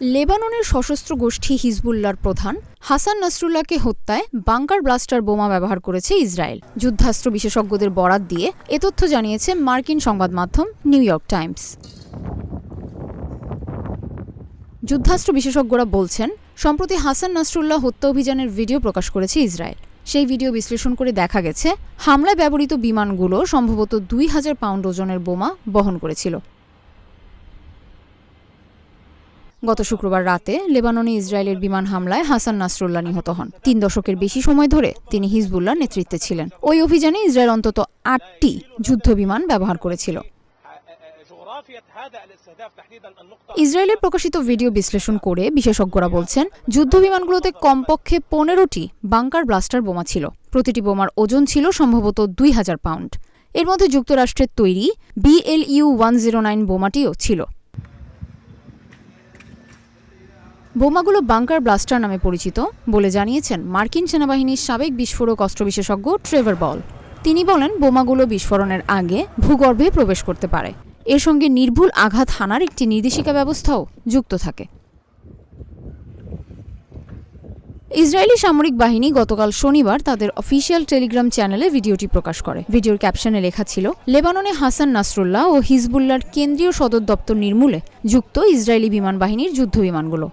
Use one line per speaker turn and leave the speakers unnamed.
লেবাননের সশস্ত্র গোষ্ঠী হিজবুল্লাহর প্রধান হাসান নাসরুল্লাহকে হত্যায় বাংকার ব্লাস্টার বোমা ব্যবহার করেছে ইসরায়েল। যুদ্ধাস্ত্র বিশেষজ্ঞদের বরাত দিয়ে এ তথ্য জানিয়েছে মার্কিন সংবাদ মাধ্যম নিউ ইয়র্ক টাইমস। যুদ্ধাস্ত্র বিশেষজ্ঞরা বলছেন, সম্প্রতি হাসান নাসরুল্লাহ হত্যা অভিযানের ভিডিও প্রকাশ করেছে ইসরায়েল। সেই ভিডিও বিশ্লেষণ করে দেখা গেছে, হামলায় ব্যবহৃত বিমানগুলো সম্ভবত 2000 পাউন্ড ওজনের বোমা বহন করেছিল। গত শুক্রবার রাতে লেবাননে ইসরায়েলের বিমান হামলায় হাসান নাসরুল্লাহ নিহত হন। 3 দশকের বেশি সময় ধরে তিনি হিজবুল্লাহর নেতৃত্বে ছিলেন। ওই অভিযানে ইসরায়েল অন্তত 8টি যুদ্ধবিমান ব্যবহার করেছিল। ইসরায়েলের প্রকাশিত ভিডিও বিশ্লেষণ করে বিশেষজ্ঞরা বলছেন, যুদ্ধবিমানগুলোতে কমপক্ষে 15টি বাংকার ব্লাস্টার বোমা ছিল। প্রতিটি বোমার ওজন ছিল সম্ভবত 2000 পাউন্ড। এর মধ্যে যুক্তরাষ্ট্রের তৈরি BLU-109 বোমাটিও ছিল। বোমাগুলো বাংকার ব্লাস্টার নামে পরিচিত বলে জানিয়েছেন মার্কিন সেনাবাহিনীর সাবেক বিস্ফোরক অস্ত্র বিশেষজ্ঞ ট্রেভার বল। তিনি বলেন, বোমাগুলো বিস্ফোরণের আগে ভূগর্ভে প্রবেশ করতে পারে। এর সঙ্গে নির্ভুল আঘাত হানার একটি নির্দেশিকা ব্যবস্থাও যুক্ত থাকে। ইসরায়েলি সামরিক বাহিনী গতকাল শনিবার তাদের অফিসিয়াল টেলিগ্রাম চ্যানেলে ভিডিওটি প্রকাশ করে। ভিডিওর ক্যাপশনে লেখা ছিল, লেবাননে হাসান নাসরুল্লাহ ও হিজবুল্লাহর কেন্দ্রীয় সদর দপ্তর নির্মূলে যুক্ত ইসরায়েলি বিমান বাহিনীর যুদ্ধবিমানগুলো।